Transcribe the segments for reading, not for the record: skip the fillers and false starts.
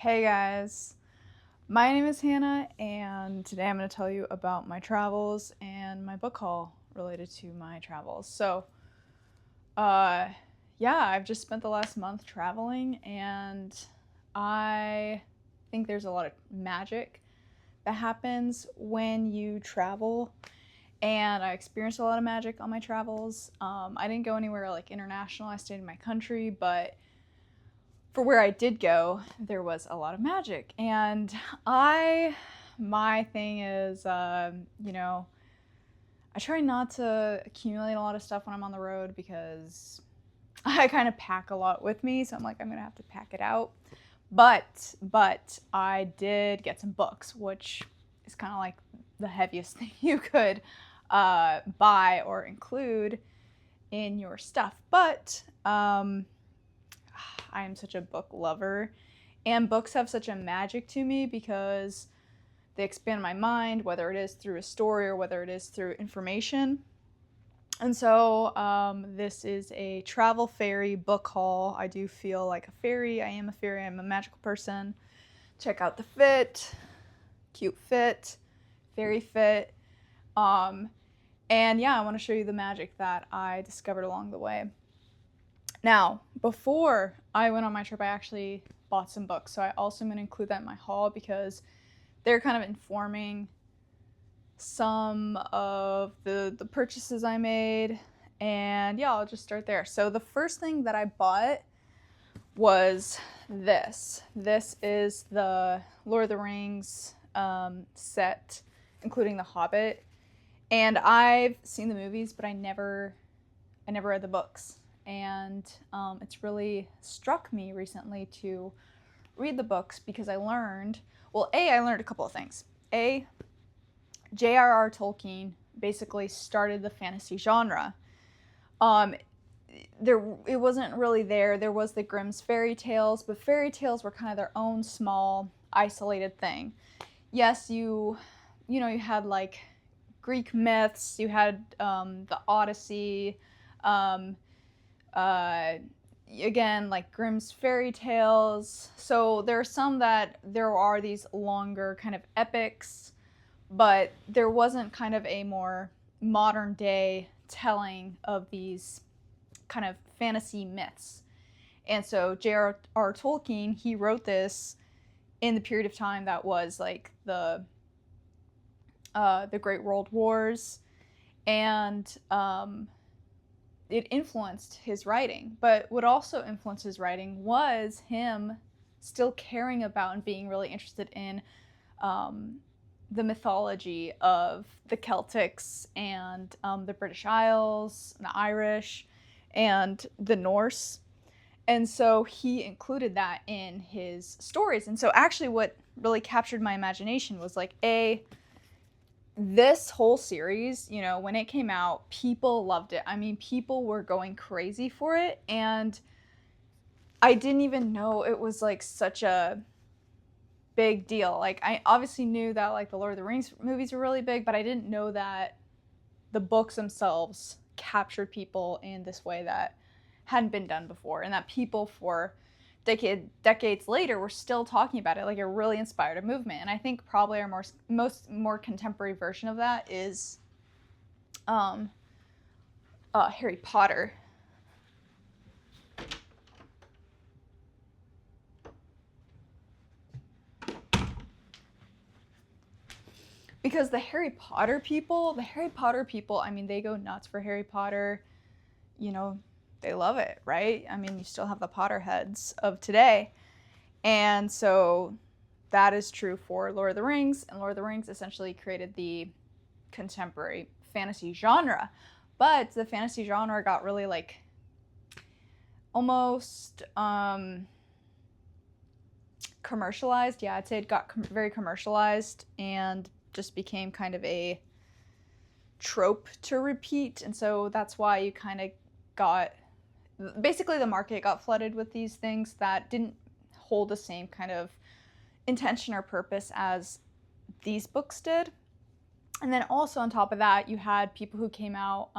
Hey guys, my name is Hannah, and today I'm going to tell you about my travels and my book haul related to my travels. Uh, yeah, I've just spent the last month traveling, and I think there's a lot of magic that happens when you travel, and I experienced a lot of magic on my travels. I didn't go anywhere like international, I stayed in my country, but for where I did go, there was a lot of magic. And my thing is, I try not to accumulate a lot of stuff when I'm on the road because I kind of pack a lot with me. So I'm like, I'm going to have to pack it out. But I did get some books, which is kind of like the heaviest thing you could buy or include in your stuff. But I am such a book lover, and books have such a magic to me because they expand my mind, whether it is through a story or whether it is through information. And so this is a travel fairy book haul. I do feel like a fairy. I am a fairy. I'm a magical person. Check out the fit. Cute fit. Fairy fit. And yeah, I want to show you the magic that I discovered along the way. Now, before I went on my trip, I actually bought some books. So I also am going to include that in my haul because they're kind of informing some of the purchases I made. And yeah, I'll just start there. So the first thing that I bought was this. This is the Lord of the Rings set, including The Hobbit. And I've seen the movies, but I never read the books. And it's really struck me recently to read the books because I learned, I learned a couple of things. J.R.R. Tolkien basically started the fantasy genre. It wasn't really there. There was the Grimm's fairy tales, but fairy tales were kind of their own small, isolated thing. Yes, you had like Greek myths, you had the Odyssey, again, like Grimm's fairy tales. So there are some that there are these longer kind of epics, but there wasn't kind of a more modern day telling of these kind of fantasy myths. And so J.R.R. Tolkien, he wrote this in the period of time that was like the Great World Wars, and it influenced his writing. But what also influenced his writing was him still caring about and being really interested in the mythology of the Celtics and the British Isles, and the Irish, and the Norse. And so he included that in his stories. And so actually what really captured my imagination was like, this whole series, when it came out, people loved it. I mean, people were going crazy for it, and I didn't even know it was like such a big deal. Like, I obviously knew that like the Lord of the Rings movies were really big, but I didn't know that the books themselves captured people in this way that hadn't been done before, and that people for decades later we're still talking about it. Like, it really inspired a movement. And I think probably our more contemporary version of that is Harry Potter. Because the Harry Potter people, I mean, they go nuts for Harry Potter. They love it, right? I mean, you still have the Potterheads of today. And so that is true for Lord of the Rings, and Lord of the Rings essentially created the contemporary fantasy genre. But the fantasy genre got really like almost commercialized. Yeah, I'd say it got very commercialized and just became kind of a trope to repeat. And so that's why you kind of got, basically the market got flooded with these things that didn't hold the same kind of intention or purpose as these books did. And then also on top of that, you had people who came out,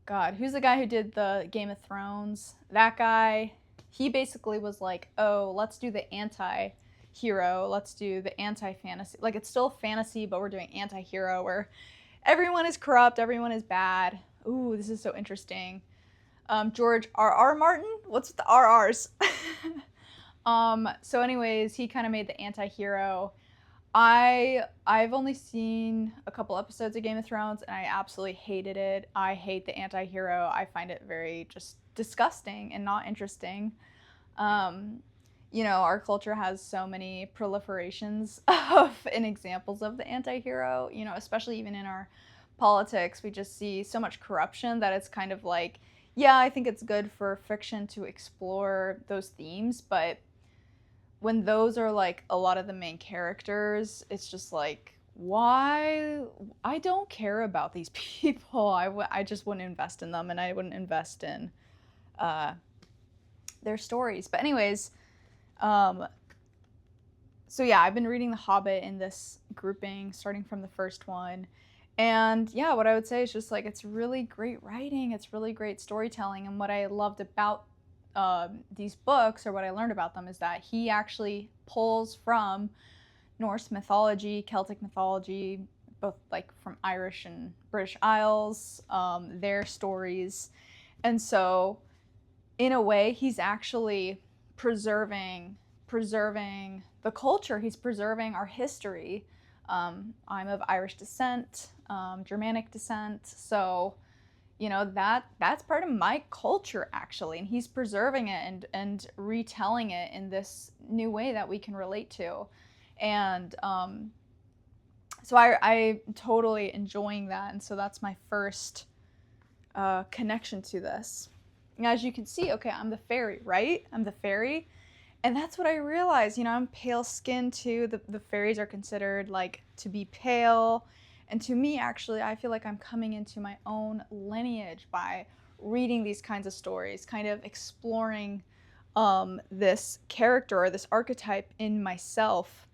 God, who's the guy who did the Game of Thrones? That guy, he basically was like, oh, let's do the anti-hero, let's do the anti-fantasy. Like, it's still fantasy, but we're doing anti-hero where everyone is corrupt, everyone is bad. Ooh, this is so interesting. George R.R. Martin? What's with the RRs? So anyways, he kind of made the anti-hero. I've only seen a couple episodes of Game of Thrones, and I absolutely hated it. I hate the anti-hero. I find it very just disgusting and not interesting. Our culture has so many proliferations of and examples of the anti-hero, especially even in our politics. We just see so much corruption that it's kind of like, yeah, I think it's good for fiction to explore those themes, but when those are like a lot of the main characters, it's just like, why? I don't care about these people. I just wouldn't invest in them, and I wouldn't invest in their stories. But anyways, so yeah, I've been reading The Hobbit in this grouping, starting from the first one. And yeah, what I would say is just like, it's really great writing, it's really great storytelling. And what I loved about these books, or what I learned about them, is that he actually pulls from Norse mythology, Celtic mythology, both like from Irish and British Isles, their stories. And so in a way, he's actually preserving the culture. He's preserving our history. I'm of Irish descent, Germanic descent, so that's part of my culture, actually, and he's preserving it and retelling it in this new way that we can relate to. And so I'm totally enjoying that, and so that's my first connection to this. And as you can see, okay, I'm the fairy, right? I'm the fairy, and that's what I realized. I'm pale skinned too. The fairies are considered like to be pale. And to me, actually, I feel like I'm coming into my own lineage by reading these kinds of stories, kind of exploring this character or this archetype in myself.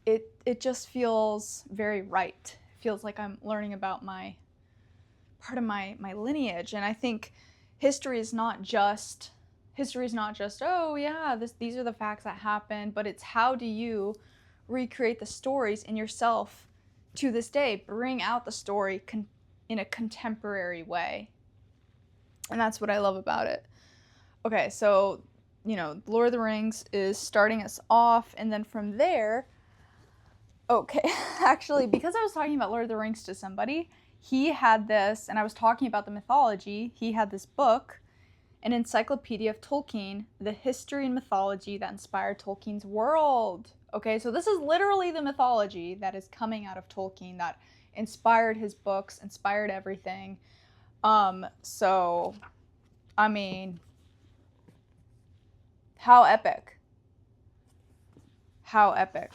It just feels very right. It feels like I'm learning about part of my lineage. And I think history is not just, oh yeah, these are the facts that happened, but it's how do you recreate the stories in yourself to this day, bring out the story in a contemporary way. And that's what I love about it. Okay, so, Lord of the Rings is starting us off, and then from there, okay, actually, because I was talking about Lord of the Rings to somebody, he had this, and I was talking about the mythology, he had this book, An Encyclopedia of Tolkien, the history and mythology that inspired Tolkien's world. Okay, so this is literally the mythology that is coming out of Tolkien that inspired his books, inspired everything. So, I mean, how epic. How epic.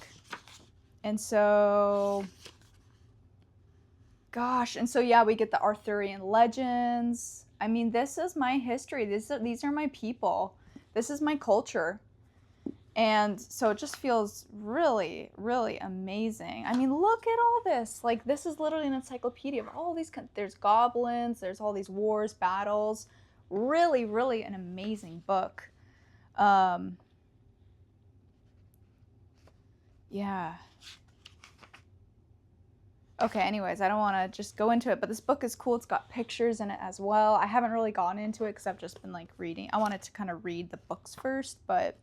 And so, gosh, and so yeah, we get the Arthurian legends. I mean, this is my history. These are my people. This is my culture. And so it just feels really, really amazing. I mean, look at all this. Like, this is literally an encyclopedia of all these. There's goblins, there's all these wars, battles. Really, really an amazing book. Yeah. Okay, anyways, I don't want to just go into it, but this book is cool. It's got pictures in it as well. I haven't really gone into it because I've just been like reading. I wanted to kind of read the books first, but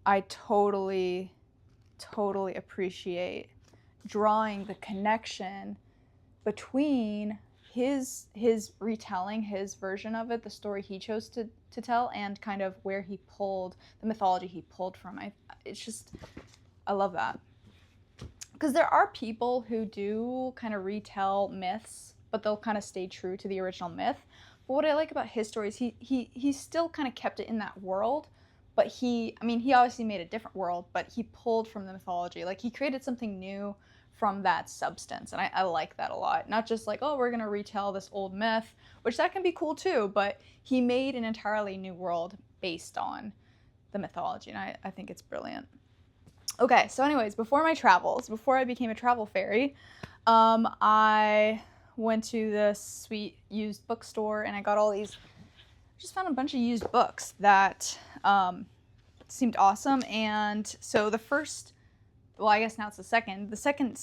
I totally appreciate drawing the connection between his retelling, his version of it, the story he chose to tell, and kind of where he pulled the mythology he pulled from. I love that. Because there are people who do kind of retell myths, but they'll kind of stay true to the original myth. But what I like about his story is he still kind of kept it in that world, but he obviously made a different world, but he pulled from the mythology. Like, he created something new from that substance, and I like that a lot. Not just like, oh, we're going to retell this old myth, which that can be cool too, but he made an entirely new world based on the mythology, and I think it's brilliant. Okay, so anyways, before I became a travel fairy, I went to this sweet used bookstore and I got all these just found a bunch of used books that seemed awesome. And so the first, well, I guess now it's the second. The second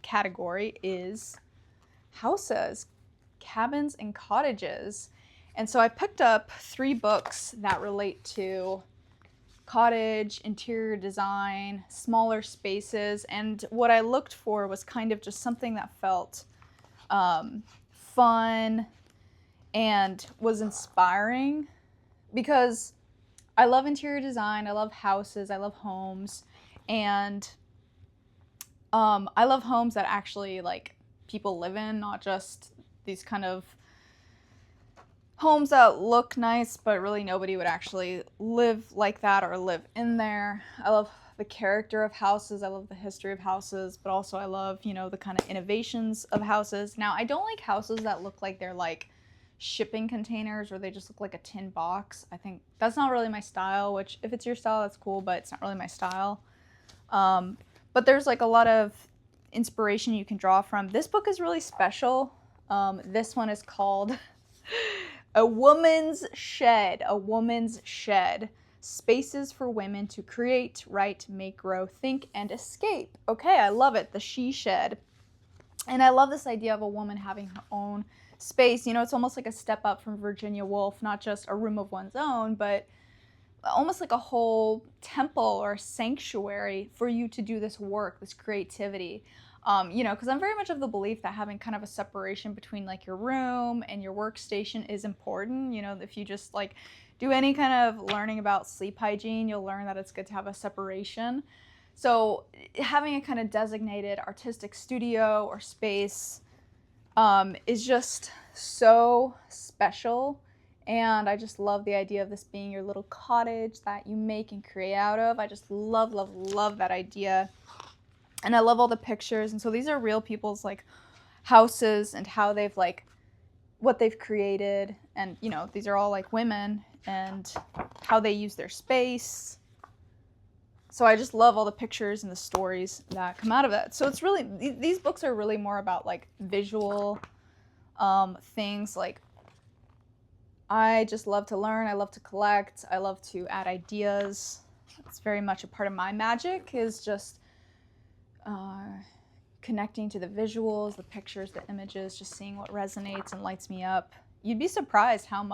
category is houses, cabins, and cottages. And so I picked up 3 books that relate to cottage, interior design, smaller spaces. And what I looked for was kind of just something that felt fun and was inspiring, because I love interior design, I love houses, I love homes, and I love homes that actually like people live in, not just these kind of homes that look nice but really nobody would actually live like that or live in there. I love the character of houses, I love the history of houses, but also I love, you know, the kind of innovations of houses. Now, I don't like houses that look like they're like shipping containers or they just look like a tin box. I think that's not really my style, which if it's your style, that's cool, but it's not really my style. But there's like a lot of inspiration you can draw from. This book is really special. This one is called A Woman's Shed. A Woman's Shed. Spaces for women to create, write, make, grow, think, and escape. Okay, I love it. The She Shed. And I love this idea of a woman having her own space. You know, it's almost like a step up from Virginia Woolf, not just a room of one's own, but almost like a whole temple or sanctuary for you to do this work, this creativity. You know, because I'm very much of the belief that having kind of a separation between like your room and your workstation is important. You know, if you just like do any kind of learning about sleep hygiene, you'll learn that it's good to have a separation. So having a kind of designated artistic studio or space is just so special. And I just love the idea of this being your little cottage that you make and create out of. I just love, love, love that idea. And I love all the pictures. And so these are real people's like houses and how they've like, what they've created. And, you know, these are all like women and how they use their space. So I just love all the pictures and the stories that come out of it. So it's really, these books are really more about like visual things. Like I just love to learn. I love to collect. I love to add ideas. It's very much a part of my magic, is just connecting to the visuals, the pictures, the images, just seeing what resonates and lights me up. You'd be surprised how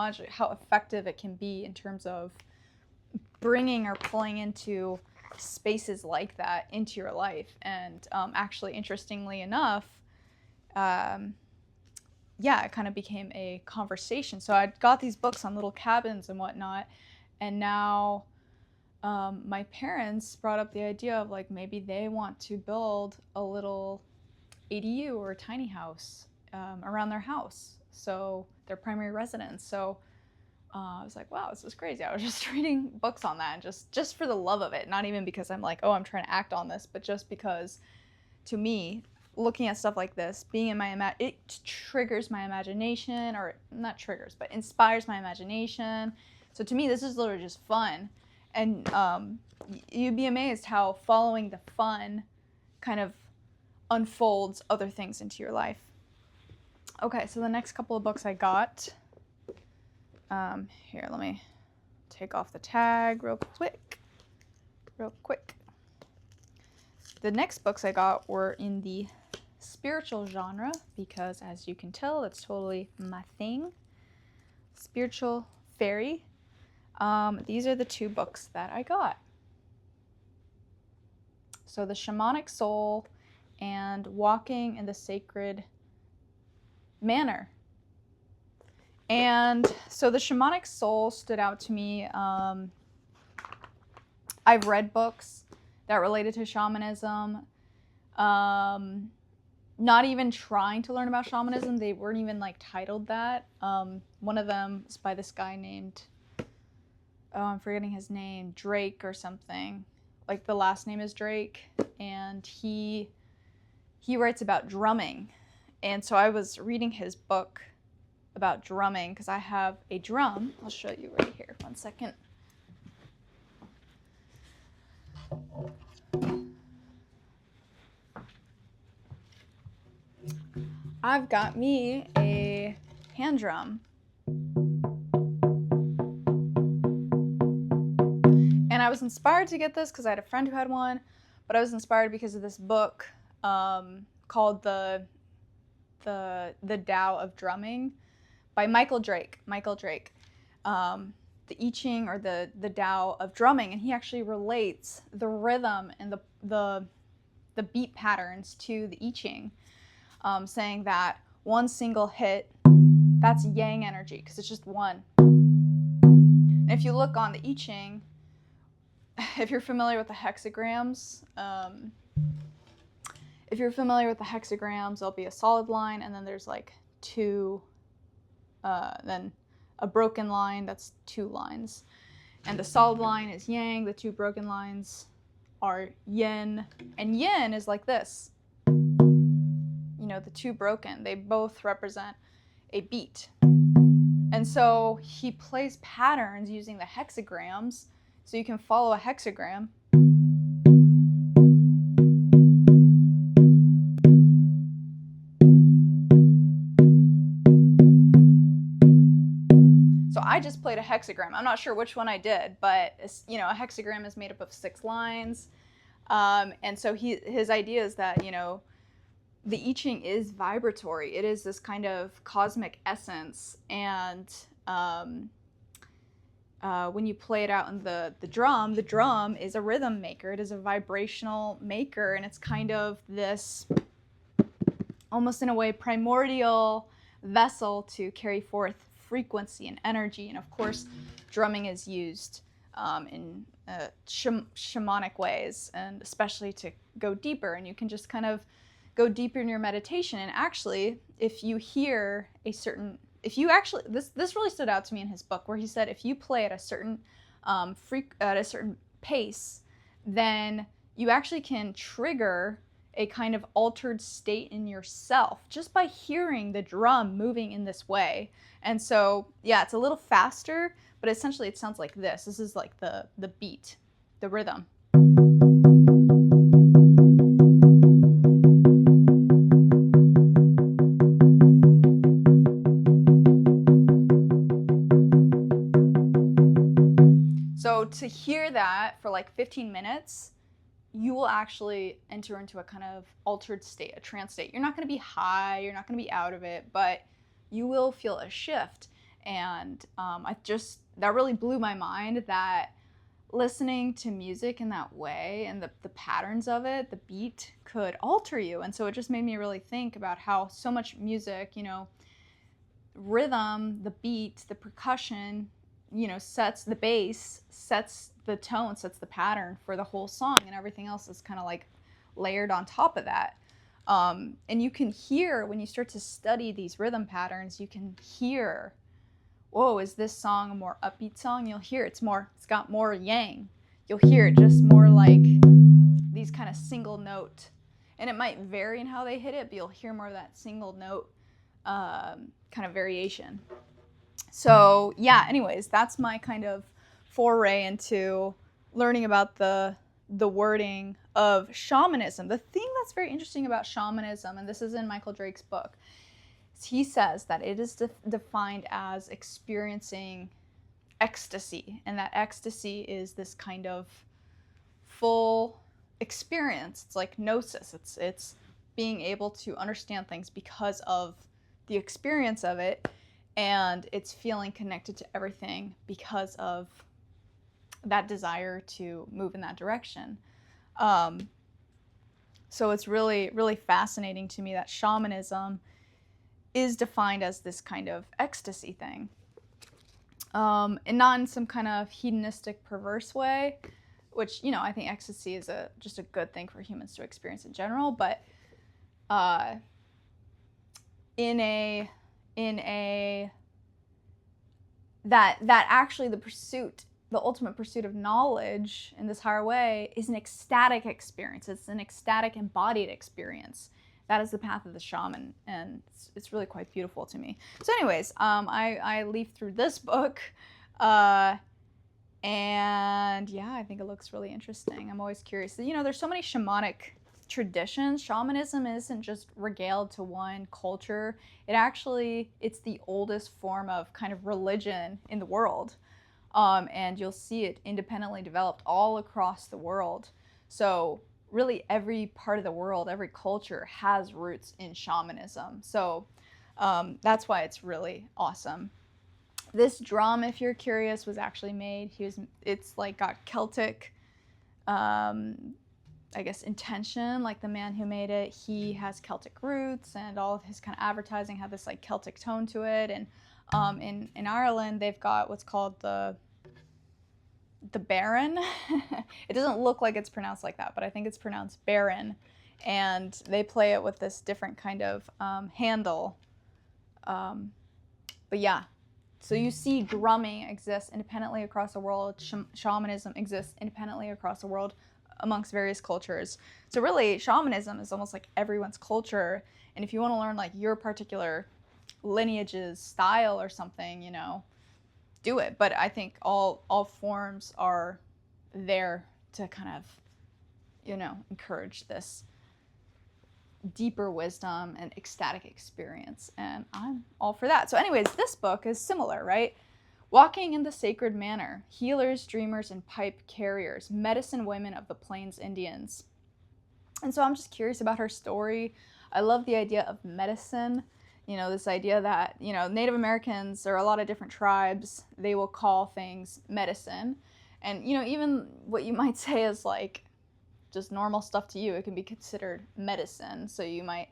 effective it can be in terms of bringing or pulling into spaces like that into your life. And actually, interestingly enough, yeah, it kind of became a conversation. So I got these books on little cabins and whatnot, and now my parents brought up the idea of like maybe they want to build a little ADU or a tiny house around their house, so their primary residence. So I was like, wow, this is crazy. I was just reading books on that, just for the love of it, not even because I'm like, oh, I'm trying to act on this, but just because, to me, looking at stuff like this, being in it triggers my imagination, or not triggers, but inspires my imagination. So to me, this is literally just fun. And you'd be amazed how following the fun kind of unfolds other things into your life. Okay, so the next couple of books I got, here, let me take off the tag real quick. The next books I got were in the spiritual genre, because as you can tell, that's totally my thing. Spiritual fairy. These are the 2 books that I got. So The Shamanic Soul and Walking in the Sacred Manor. And so The Shamanic Soul stood out to me. I've read books that related to shamanism. Not even trying to learn about shamanism. They weren't even like titled that. One of them is by this guy named, oh, I'm forgetting his name, Drake or something. Like the last name is Drake, and he writes about drumming. And so I was reading his book about drumming because I have a drum. I'll show you right here. 1 second. I've got me a hand drum. I was inspired to get this because I had a friend who had one, but I was inspired because of this book called the Tao of Drumming by Michael Drake. The I Ching, or the Tao of drumming, and he actually relates the rhythm and the beat patterns to the I Ching, saying that one single hit, that's yang energy because it's just one. And if you look on the I Ching, if you're familiar with the hexagrams, there'll be a solid line, and then there's like two, then a broken line, that's two lines. And the solid line is yang, the two broken lines are yin, and yin is like this. You know, the two broken, they both represent a beat. And so he plays patterns using the hexagrams, so you can follow a hexagram. So I just played a hexagram. I'm not sure which one I did, but you know, a hexagram is made up of 6 lines. And so his idea is that, you know, the I Ching is vibratory. It is this kind of cosmic essence, and when you play it out in the drum is a rhythm maker. It is a vibrational maker, and it's kind of this, almost in a way, primordial vessel to carry forth frequency and energy. And of course, drumming is used in shamanic ways, and especially to go deeper, and you can just kind of go deeper in your meditation. And actually, if you hear this really stood out to me in his book, where he said if you play at a certain pace, then you actually can trigger a kind of altered state in yourself just by hearing the drum moving in this way. And so, yeah, it's a little faster, but essentially it sounds like this. This is like the beat, the rhythm. So to hear that for like 15 minutes, you will actually enter into a kind of altered state, a trance state. You're not going to be high, you're not going to be out of it, but you will feel a shift. And that really blew my mind, that listening to music in that way and the patterns of it, the beat, could alter you. And so it just made me really think about how so much music, you know, rhythm, the beat, the percussion, you know, sets the bass, sets the tone, sets the pattern for the whole song, and everything else is kind of like layered on top of that. And you can hear, when you start to study these rhythm patterns, you can hear, whoa, is this song a more upbeat song? You'll hear it's got more yang. You'll hear it just more like these kind of single note. And it might vary in how they hit it, but you'll hear more of that single note kind of variation. So yeah, anyways, that's my kind of foray into learning about the wording of shamanism. The thing that's very interesting about shamanism, and this is in Michael Drake's book, is he says that it is defined as experiencing ecstasy, and that ecstasy is this kind of full experience. It's like gnosis. It's being able to understand things because of the experience of it, and it's feeling connected to everything because of that desire to move in that direction. So it's really, really fascinating to me that shamanism is defined as this kind of ecstasy thing. And not in some kind of hedonistic, perverse way, which, you know, I think ecstasy is just a good thing for humans to experience in general, but that actually the ultimate pursuit of knowledge in this higher way is an ecstatic experience. It's an ecstatic embodied experience. That is the path of the shaman, and it's really quite beautiful to me. So anyways, I leafed through this book, and yeah, I think it looks really interesting. I'm always curious. You know, there's so many shamanic traditions. Shamanism isn't just regaled to one culture. It's the oldest form of kind of religion in the world. and you'll see it independently developed all across the world. So really every part of the world, every culture has roots in shamanism. So that's why it's really awesome. This drum, if you're curious, was actually made. It's like got Celtic, I guess, intention. Like the man who made it, he has Celtic roots, and all of his kind of advertising had this like Celtic tone to it. And in Ireland, they've got what's called the Baron. It doesn't look like it's pronounced like that, but I think it's pronounced Baron. And they play it with this different kind of handle. But yeah, so you see drumming exists independently across the world. Shamanism exists independently across the world amongst various cultures. So really, shamanism is almost like everyone's culture. And if you want to learn like your particular lineage's style or something, you know, do it. But I think all forms are there to kind of, you know, encourage this deeper wisdom and ecstatic experience, and I'm all for that. So anyways, this book is similar, right? Walking in the Sacred Manner, Healers, Dreamers, and Pipe Carriers, Medicine Women of the Plains Indians. And so I'm just curious about her story. I love the idea of medicine, you know, this idea that, you know, Native Americans or a lot of different tribes, they will call things medicine. And, you know, even what you might say is like just normal stuff to you, it can be considered medicine. So you might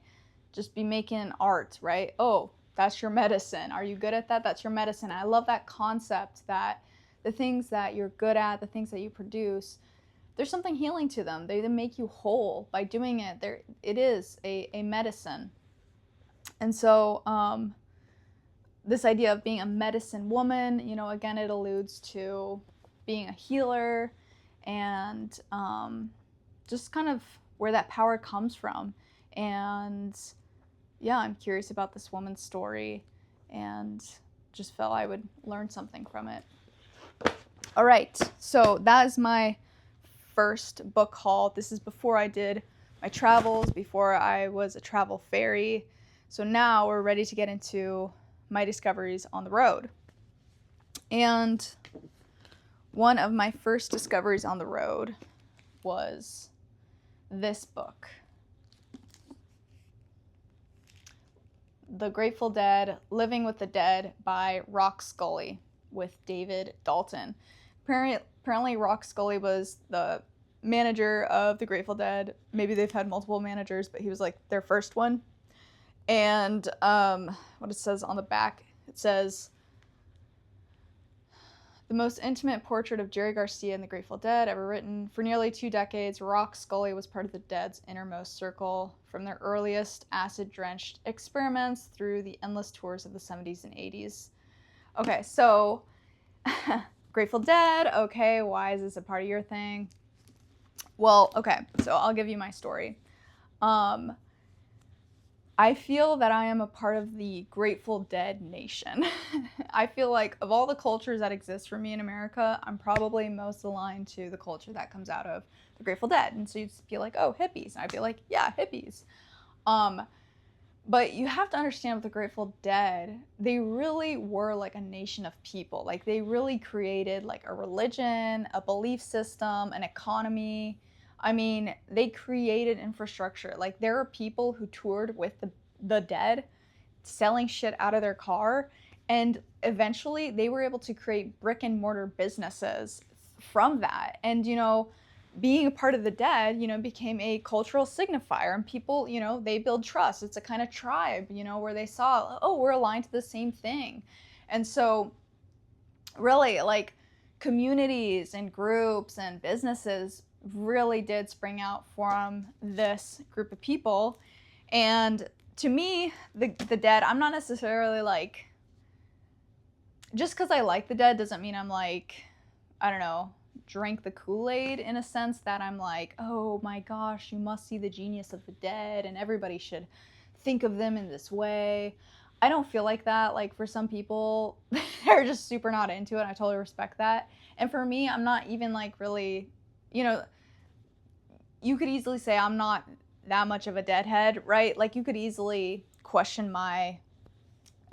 just be making art, right? Oh, that's your medicine. Are you good at that? That's your medicine. I love that concept that the things that you're good at, the things that you produce, there's something healing to them. They make you whole by doing it. It is a medicine. And so this idea of being a medicine woman, you know, again, it alludes to being a healer and just kind of where that power comes from. And yeah, I'm curious about this woman's story and just felt I would learn something from it. All right, so that is my first book haul. This is before I did my travels, before I was a travel fairy. So now we're ready to get into my discoveries on the road. And one of my first discoveries on the road was this book, The Grateful Dead, Living with the Dead by Rock Scully with David Dalton. Apparently Rock Scully was the manager of the Grateful Dead. Maybe they've had multiple managers, but he was like their first one. And what it says on the back, it says, the most intimate portrait of Jerry Garcia and the Grateful Dead ever written. For nearly 2 decades, Rock Scully was part of the Dead's innermost circle, from their earliest acid-drenched experiments through the endless tours of the 70s and 80s. Okay, so Grateful Dead, okay, why is this a part of your thing? Well, okay, so I'll give you my story. I feel that I am a part of the Grateful Dead nation. I feel like of all the cultures that exist for me in America, I'm probably most aligned to the culture that comes out of the Grateful Dead. And so you'd be like, oh, hippies. And I'd be like, yeah, hippies. But you have to understand with the Grateful Dead, they really were like a nation of people. Like they really created like a religion, a belief system, an economy. I mean, they created infrastructure. Like there are people who toured with the Dead selling shit out of their car. And eventually they were able to create brick and mortar businesses from that. And, you know, being a part of the Dead, you know, became a cultural signifier. And people, you know, they build trust. It's a kind of tribe, you know, where they saw, oh, we're aligned to the same thing. And so really like communities and groups and businesses really did spring out from this group of people. And to me, the Dead, I'm not necessarily like, just because I like the Dead doesn't mean I'm like, I don't know, drank the Kool-Aid in a sense that I'm like, oh my gosh, you must see the genius of the Dead and everybody should think of them in this way. I don't feel like that. Like for some people, they're just super not into it. I totally respect that. And for me, I'm not even like really, you know, you could easily say I'm not that much of a Deadhead, right? Like you could easily question my,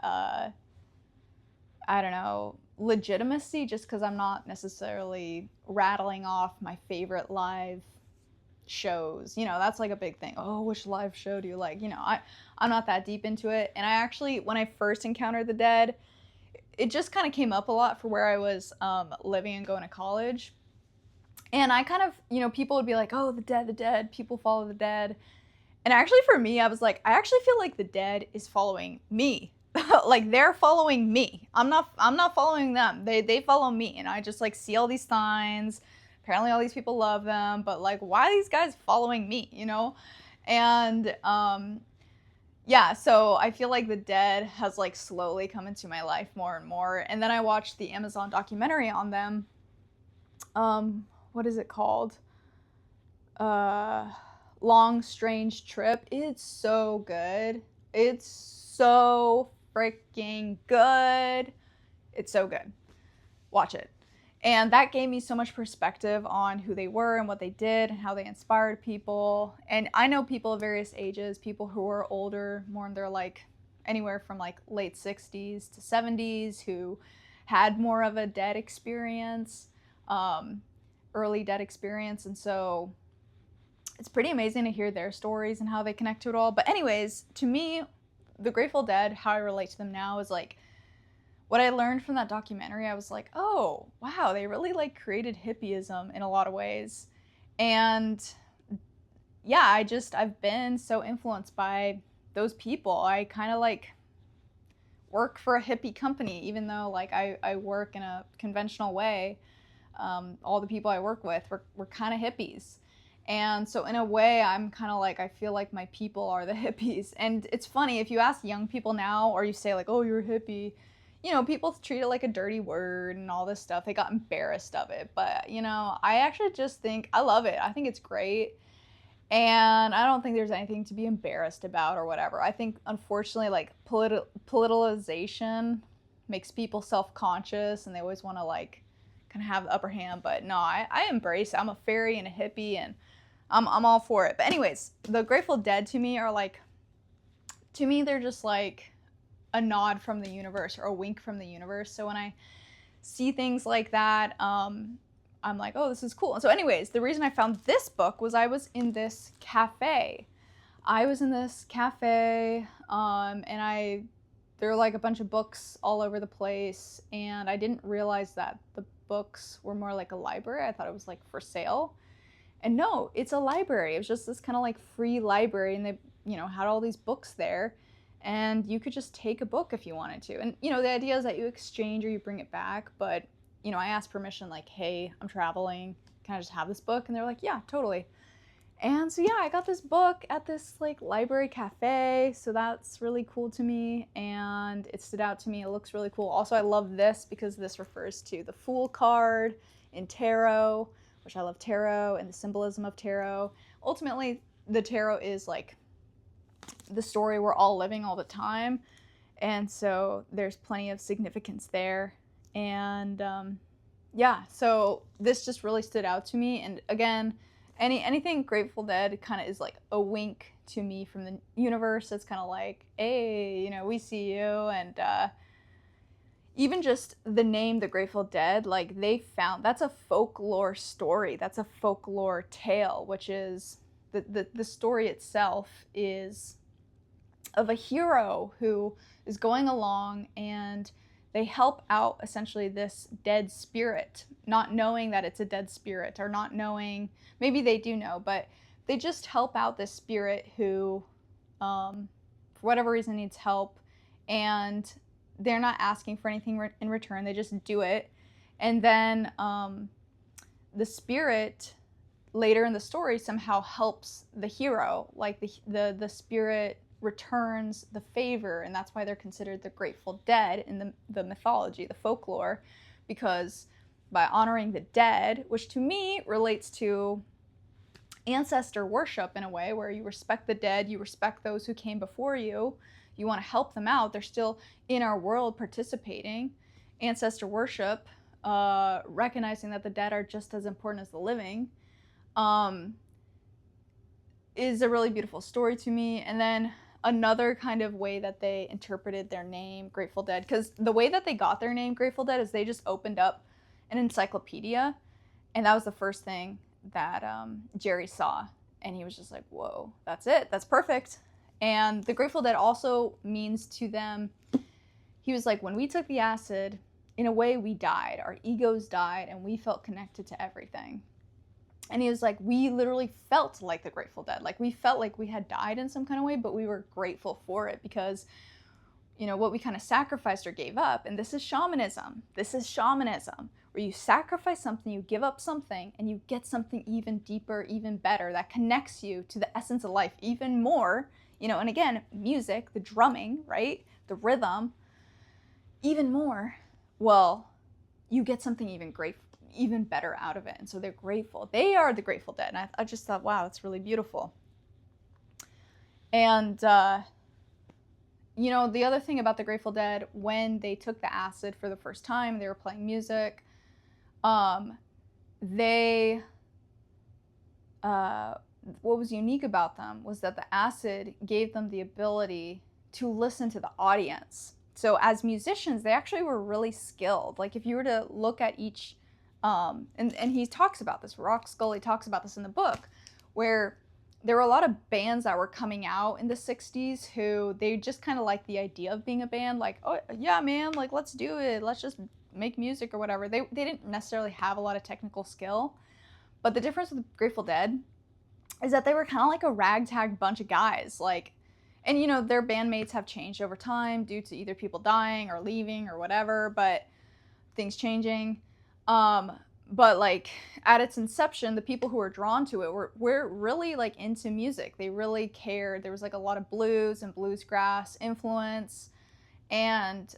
I don't know, legitimacy just because I'm not necessarily rattling off my favorite live shows. You know, that's like a big thing. Oh, which live show do you like? You know, I'm not that deep into it. And I actually, when I first encountered the dead, it just kind of came up a lot for where I was living and going to college. And I kind of, you know, people would be like, oh, the dead, people follow the dead. And actually for me, I was like, I actually feel like the dead is following me. Like they're following me. I'm not following them. They follow me. And I just like see all these signs. Apparently all these people love them, but like why are these guys following me, you know? And yeah, so I feel like the dead has like slowly come into my life more and more. And then I watched the Amazon documentary on them. What is it called? Long Strange Trip. It's so good. It's so freaking good. It's so good. Watch it. And that gave me so much perspective on who they were and what they did and how they inspired people. And I know people of various ages, people who are older, more in their like anywhere from like late 60s to 70s, who had more of a dead experience, early dead experience. And so it's pretty amazing to hear their stories and how they connect to it all. But anyways, to me, the Grateful Dead, how I relate to them now is like, what I learned from that documentary, I was like, oh, wow, they really like created hippieism in a lot of ways. And yeah, I've been so influenced by those people. I kind of like work for a hippie company, even though like I work in a conventional way. All the people I work with, we're kind of hippies. And so in a way, I'm kind of like, I feel like my people are the hippies. And it's funny, if you ask young people now, or you say like, oh, you're a hippie, you know, people treat it like a dirty word and all this stuff. They got embarrassed of it. But, you know, I actually just think, I love it. I think it's great. And I don't think there's anything to be embarrassed about or whatever. I think, unfortunately, like, politicalization makes people self-conscious and they always want to, like, kind of have the upper hand. But no, I embrace it. I'm a fairy and a hippie and I'm all for it. But anyways, the Grateful Dead to me are like, to me, they're just like a nod from the universe or a wink from the universe. So when I see things like that, I'm like, oh, this is cool. And so anyways, the reason I found this book was I was in this cafe. And there were like a bunch of books all over the place. And I didn't realize that the books were more like a library. I thought it was like for sale. And no, it's a library. It was just this kind of like free library. And they, you know, had all these books there. And you could just take a book if you wanted to. And, you know, the idea is that you exchange or you bring it back. But, you know, I asked permission, like, hey, I'm traveling. Can I just have this book? And they're like, yeah, totally. And so, yeah, I got this book at this, like, library cafe. So that's really cool to me. And it stood out to me. It looks really cool. Also, I love this because this refers to the Fool card in tarot, which I love tarot and the symbolism of tarot. Ultimately, the tarot is, like, the story we're all living all the time, and so there's plenty of significance there. And yeah, so this just really stood out to me. And again, anything Grateful Dead kind of is like a wink to me from the universe. It's kind of like, hey, you know, we see you. And even just the name the Grateful Dead, like they found, that's a folklore story, that's a folklore tale, which is the story itself is of a hero who is going along and they help out essentially this dead spirit, not knowing that it's a dead spirit, or not knowing, maybe they do know, but they just help out this spirit who, for whatever reason, needs help. And they're not asking for anything in return. They just do it. And then the spirit later in the story somehow helps the hero. Like the spirit returns the favor, and that's why they're considered the Grateful Dead in the mythology, the folklore, because by honoring the dead, which to me relates to ancestor worship in a way, where you respect the dead, you respect those who came before you, you want to help them out, they're still in our world participating. Ancestor worship, recognizing that the dead are just as important as the living, is a really beautiful story to me. And then another kind of way that they interpreted their name, Grateful Dead, because the way that they got their name, Grateful Dead, is they just opened up an encyclopedia, and that was the first thing that Jerry saw, and he was just like, whoa, that's it, that's perfect. And the Grateful Dead also means to them, he was like, when we took the acid, in a way we died, our egos died, and we felt connected to everything. And he was like, we literally felt like the Grateful Dead. Like, we felt like we had died in some kind of way, but we were grateful for it because, you know, what we kind of sacrificed or gave up. And this is shamanism. This is shamanism, where you sacrifice something, you give up something, and you get something even deeper, even better, that connects you to the essence of life even more. You know, and again, music, the drumming, right? The rhythm, even more. Well, you get something even better out of it. And so they're grateful. They are the Grateful Dead. And I just thought, wow, that's really beautiful. And, you know, the other thing about the Grateful Dead, when they took the acid for the first time, they were playing music. What was unique about them was that the acid gave them the ability to listen to the audience. So as musicians, they actually were really skilled. Like, if you were to look at each and he talks about this, Rock Scully talks about this in the book, where there were a lot of bands that were coming out in the 60s who they just kind of liked the idea of being a band, like, oh yeah, man, like, let's do it, let's just make music or whatever. They didn't necessarily have a lot of technical skill. But the difference with the Grateful Dead is that they were kind of like a ragtag bunch of guys, like, and you know, their bandmates have changed over time due to either people dying or leaving or whatever, but things changing. But like, at its inception, the people who were drawn to it were really like into music. They really cared. There was like a lot of blues and bluesgrass influence, and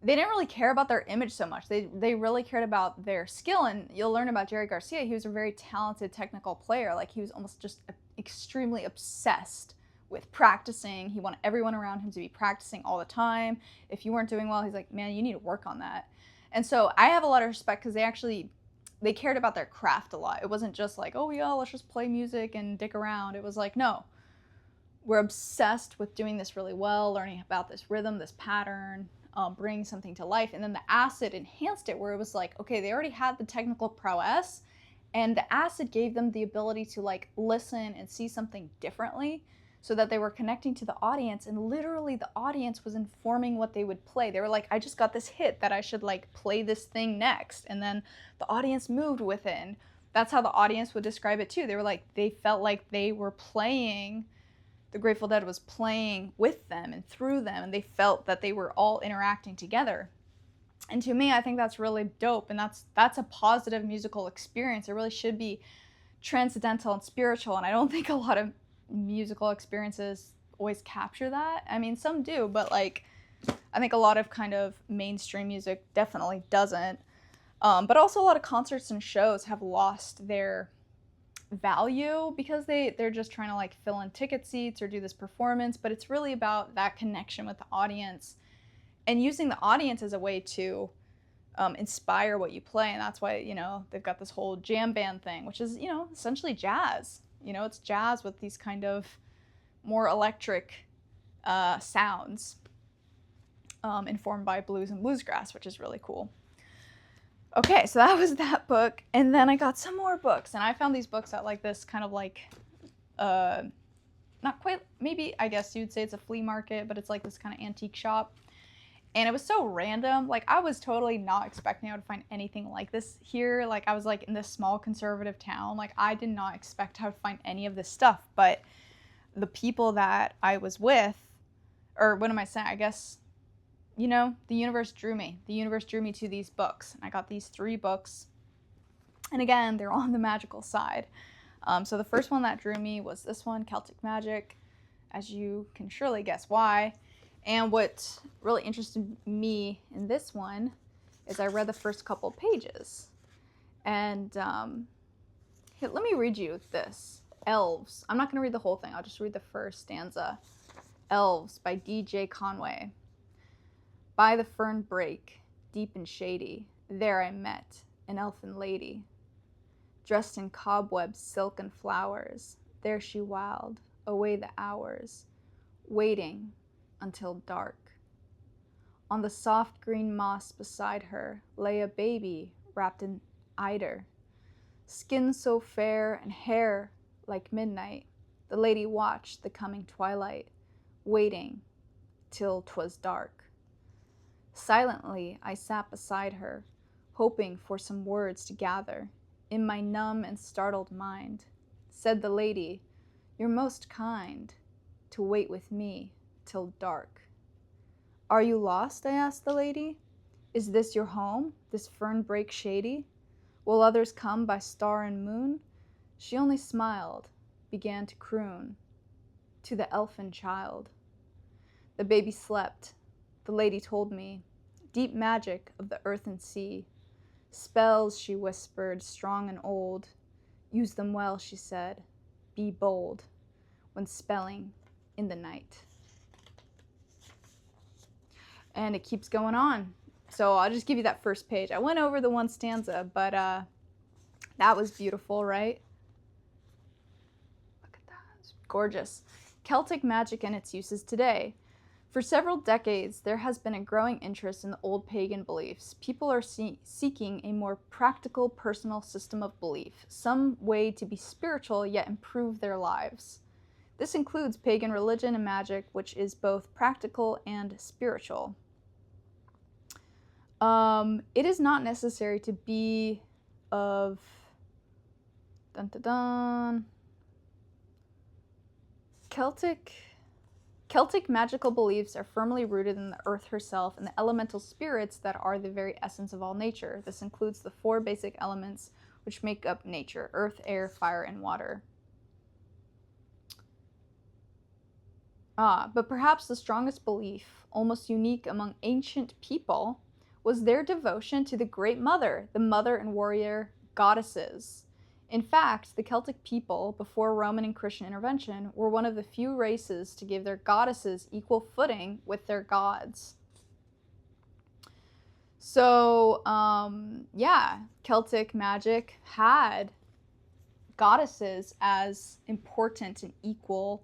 they didn't really care about their image so much. They really cared about their skill. And you'll learn about Jerry Garcia. He was a very talented technical player. Like, he was almost just extremely obsessed with practicing. He wanted everyone around him to be practicing all the time. If you weren't doing well, he's like, man, you need to work on that. And so I have a lot of respect because they cared about their craft a lot. It wasn't just like, oh yeah, let's just play music and dick around. It was like, no, we're obsessed with doing this really well, learning about this rhythm, this pattern, bringing something to life. And then the acid enhanced it, where it was like, okay, they already had the technical prowess, and the acid gave them the ability to like listen and see something differently, so that they were connecting to the audience, and literally the audience was informing what they would play. They were like, I just got this hit that I should like play this thing next. And then the audience moved with it. And that's how the audience would describe it too. They were like, they felt like they were playing, the Grateful Dead was playing with them and through them, and they felt that they were all interacting together. And to me, I think that's really dope, and that's a positive musical experience. It really should be transcendental and spiritual, and I don't think a lot of musical experiences always capture that. I mean, some do, but like, I think a lot of kind of mainstream music definitely doesn't. But also a lot of concerts and shows have lost their value because they're just trying to like fill in ticket seats or do this performance, but it's really about that connection with the audience and using the audience as a way to inspire what you play. And that's why, you know, they've got this whole jam band thing, which is, you know, essentially jazz. You know, it's jazz with these kind of more electric sounds informed by blues and bluesgrass, which is really cool. Okay, so that was that book. And then I got some more books. And I found these books at like this kind of like, not quite, maybe I guess you'd say it's a flea market, but it's like this kind of antique shop. And it was so random. Like, I was totally not expecting I would find anything like this here. Like, I was like in this small conservative town. Like, I did not expect I would find any of this stuff. But the people that I was with, or what am I saying? I guess, you know, the universe drew me. The universe drew me to these books. And I got these 3 books. And again, they're on the magical side. So the first one that drew me was this one, Celtic Magic, as you can surely guess why. And what really interested me in this one is I read the first couple pages. And here, let me read you this. Elves. I'm not going to read the whole thing. I'll just read the first stanza. Elves by D.J. Conway. By the fern brake, deep and shady, there I met an elfin lady. Dressed in cobwebs, silk, and flowers, there she wiled, away the hours, waiting until dark. On the soft green moss beside her lay a baby wrapped in eider. Skin so fair and hair like midnight, the lady watched the coming twilight, waiting till 'twas dark. Silently I sat beside her, hoping for some words to gather. In my numb and startled mind, said the lady, "You're most kind to wait with me till dark." "Are you lost?" I asked the lady. "Is this your home, this fern brake shady? Will others come by star and moon?" She only smiled, began to croon to the elfin child. The baby slept. The lady told me, deep magic of the earth and sea. Spells, she whispered, strong and old. Use them well, she said. Be bold when spelling in the night. And it keeps going on. So I'll just give you that first page. I went over the one stanza, but that was beautiful, right? Look at that. It's gorgeous. Celtic magic and its uses today. For several decades, there has been a growing interest in the old pagan beliefs. People are seeking a more practical, personal system of belief, some way to be spiritual yet improve their lives. This includes pagan religion and magic, which is both practical and spiritual. It is not necessary to be of Celtic magical beliefs are firmly rooted in the earth herself and the elemental spirits that are the very essence of all nature. This includes the 4 basic elements which make up nature: earth, air, fire, and water. But perhaps the strongest belief, almost unique among ancient people, was their devotion to the Great Mother, the mother and warrior goddesses. In fact, the Celtic people, before Roman and Christian intervention, were one of the few races to give their goddesses equal footing with their gods. So, Celtic magic had goddesses as important and equal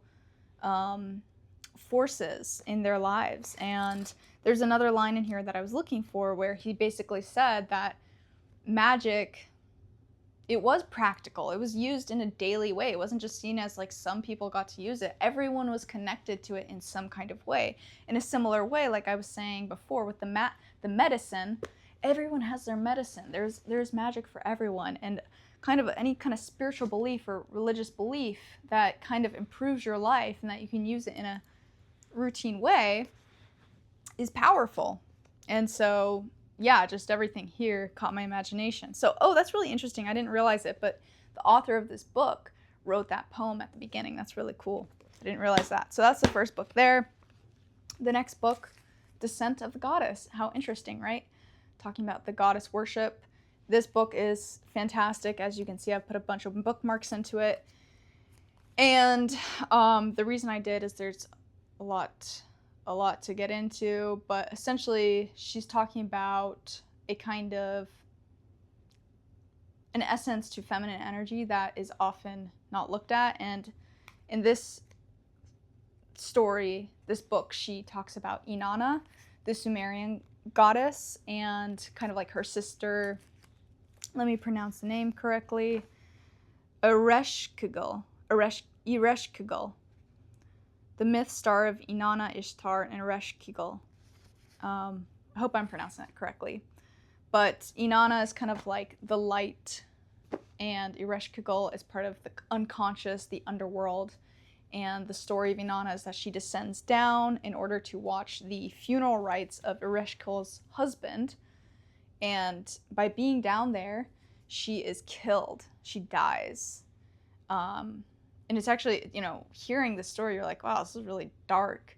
forces in their lives. And there's another line in here that I was looking for where he basically said that magic, it was practical. It was used in a daily way. It wasn't just seen as like some people got to use it. Everyone was connected to it in some kind of way. In a similar way, like I was saying before with the medicine, everyone has their medicine. There's magic for everyone. And kind of any kind of spiritual belief or religious belief that kind of improves your life and that you can use it in a routine way is powerful. And so just everything here caught my imagination. So, that's really interesting. I didn't realize it, but the author of this book wrote that poem at the beginning. That's really cool. I didn't realize that. So that's the first book there. The next book, Descent of the Goddess. How interesting, right? Talking about the goddess worship. This book is fantastic. As you can see, I've put a bunch of bookmarks into it. And the reason I did is there's a lot to get into, but essentially she's talking about a kind of an essence to feminine energy that is often not looked at. And in this story, this book, she talks about Inanna, the Sumerian goddess, and kind of like her sister, let me pronounce the name correctly, Ereshkigal. The myth star of Inanna, Ishtar, and Ereshkigal. I hope I'm pronouncing that correctly. But Inanna is kind of like the light, and Ereshkigal is part of the unconscious, the underworld. And the story of Inanna is that she descends down in order to watch the funeral rites of Ereshkigal's husband. And by being down there, she is killed. She dies. And it's actually, hearing the story, you're like, wow, this is really dark.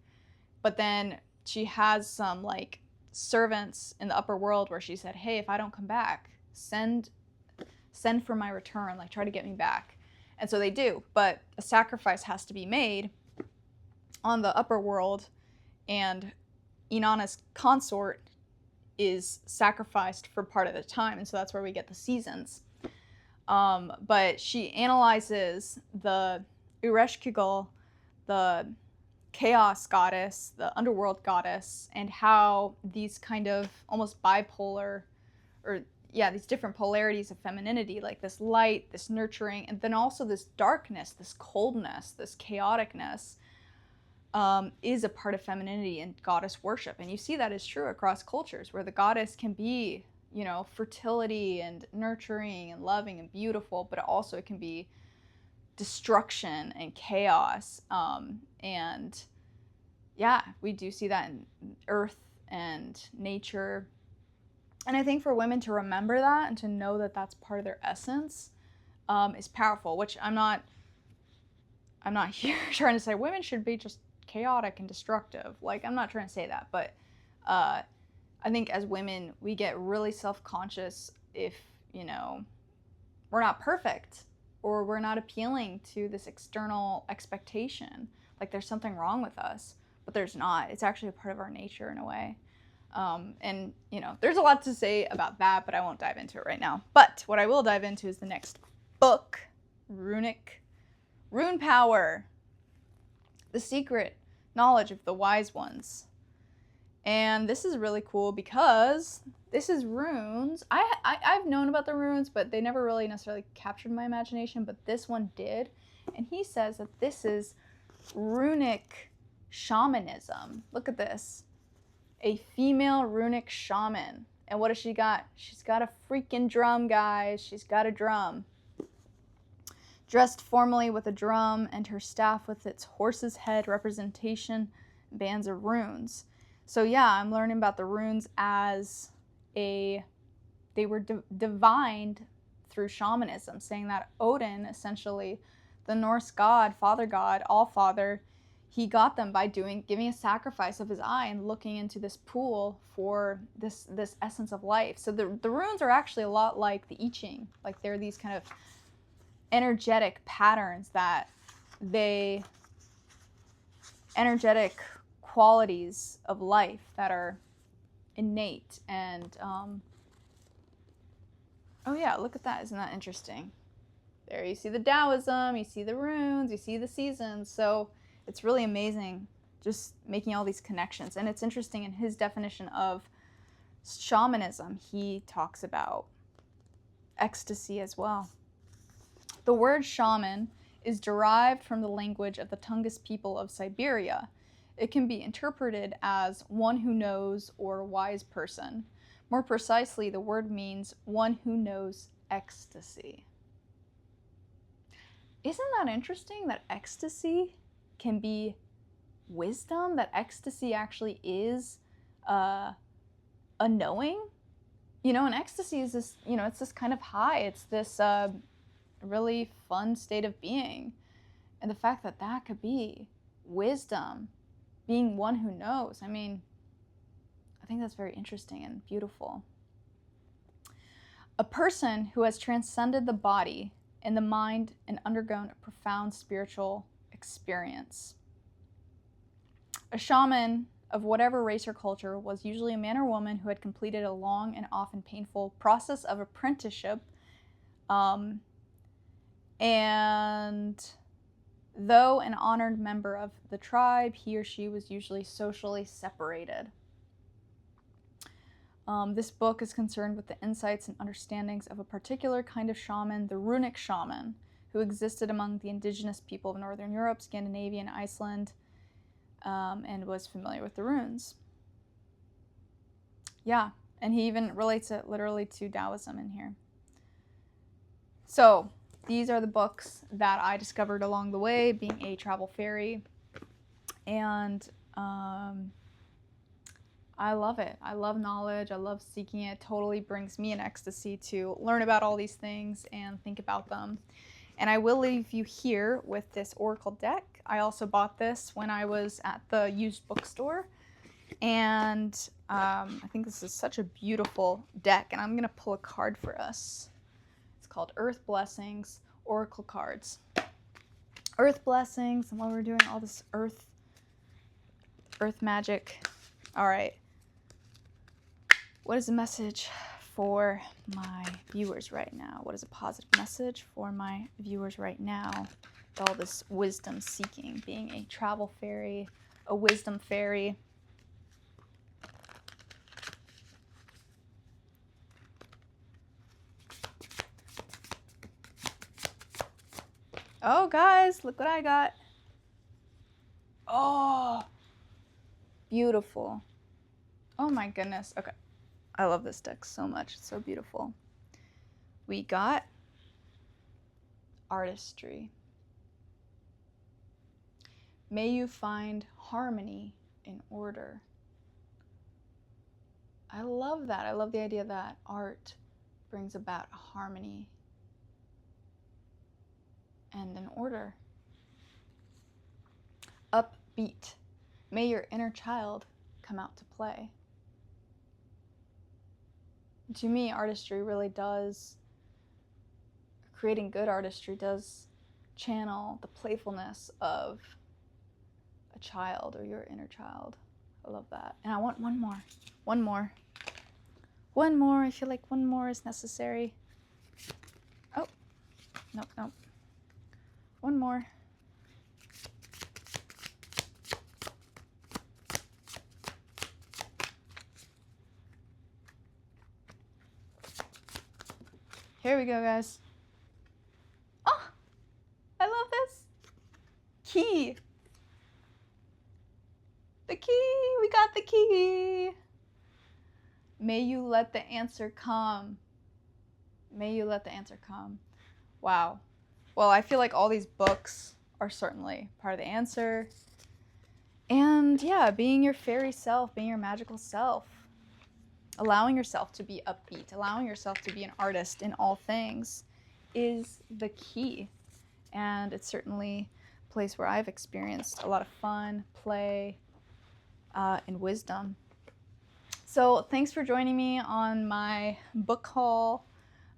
But then she has some like servants in the upper world where she said, hey, if I don't come back, send for my return, like try to get me back. And so they do, but a sacrifice has to be made on the upper world, and Inanna's consort is sacrificed for part of the time, and so that's where we get the seasons. But she analyzes the Ereshkigal the chaos goddess, the underworld goddess, and how these kind of almost bipolar, or yeah, these different polarities of femininity, like this light, this nurturing, and then also this darkness, this coldness, this chaoticness, is a part of femininity and goddess worship. And you see that is true across cultures, where the goddess can be, you know, fertility and nurturing and loving and beautiful, but also it can be destruction and chaos. And yeah, we do see that in earth and nature. And I think for women to remember that and to know that that's part of their essence, is powerful, which I'm not here trying to say women should be just chaotic and destructive. Like, I'm not trying to say that, but I think as women, we get really self-conscious if, you know, we're not perfect or we're not appealing to this external expectation. Like there's something wrong with us, but there's not. It's actually a part of our nature in a way. And, you know, there's a lot to say about that, but I won't dive into it right now. But what I will dive into is the next book, Rune Power, The Secret Knowledge of the Wise Ones. And this is really cool because this is runes. I've known about the runes, but they never really necessarily captured my imagination, but this one did. And he says that this is runic shamanism. Look at this. A female runic shaman. And what has she got? She's got a freaking drum, guys. She's got a drum. Dressed formally with a drum and her staff with its horse's head representation, bands of runes. So yeah, I'm learning about the runes as they were divined through shamanism, saying that Odin, essentially the Norse god, father god, all father, he got them by giving a sacrifice of his eye and looking into this pool for this essence of life. So the runes are actually a lot like the I Ching. Like they're these kind of energetic patterns energetic qualities of life that are innate. And oh yeah, look at that. Isn't that interesting? There you see the Taoism, you see the runes, you see the seasons. So it's really amazing just making all these connections. And it's interesting, in his definition of shamanism, he talks about ecstasy as well. The word shaman is derived from the language of the Tungus people of Siberia. It can be interpreted as one who knows or wise person. More precisely, the word means one who knows ecstasy. Isn't that interesting that ecstasy can be wisdom? That ecstasy actually is a knowing? You know, and ecstasy is this, you know, it's this kind of high. It's this really fun state of being. And the fact that that could be wisdom, being one who knows. I mean, I think that's very interesting and beautiful. A person who has transcended the body and the mind and undergone a profound spiritual experience. A shaman of whatever race or culture was usually a man or woman who had completed a long and often painful process of apprenticeship. And though an honored member of the tribe, he or she was usually socially separated. This book is concerned with the insights and understandings of a particular kind of shaman, the runic shaman, who existed among the indigenous people of Northern Europe, Scandinavia, and Iceland, and was familiar with the runes. Yeah, and he even relates it literally to Taoism in here. So these are the books that I discovered along the way, being a travel fairy, and I love it. I love knowledge. I love seeking it. It totally brings me an ecstasy to learn about all these things and think about them. And I will leave you here with this oracle deck. I also bought this when I was at the used bookstore. And I think this is such a beautiful deck. And I'm going to pull a card for us. It's called Earth Blessings Oracle Cards. Earth Blessings. And while we're doing all this earth magic. All right. What is the message for my viewers right now? What is a positive message for my viewers right now? With all this wisdom seeking, being a travel fairy, a wisdom fairy. Oh, guys, look what I got. Oh, beautiful. Oh my goodness. Okay. I love this deck so much. It's so beautiful. We got artistry. May you find harmony in order. I love that. I love the idea that art brings about harmony and an order. Upbeat. May your inner child come out to play. To me, artistry really does, creating good artistry does channel the playfulness of a child or your inner child. I love that. And I want one more. One more. One more. I feel like one more is necessary. Oh, nope, nope. One more. Here we go, guys. Oh, I love this. Key. The key. We got the key. May you let the answer come. May you let the answer come. Wow. Well, I feel like all these books are certainly part of the answer. And yeah, being your fairy self, being your magical self. Allowing yourself to be upbeat, allowing yourself to be an artist in all things is the key. And it's certainly a place where I've experienced a lot of fun, play, and wisdom. So thanks for joining me on my book haul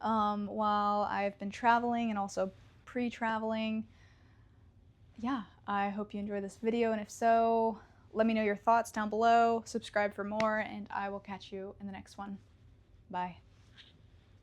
while I've been traveling and also pre-traveling. Yeah, I hope you enjoyed this video, and if so, let me know your thoughts down below, subscribe for more, and I will catch you in the next one. Bye.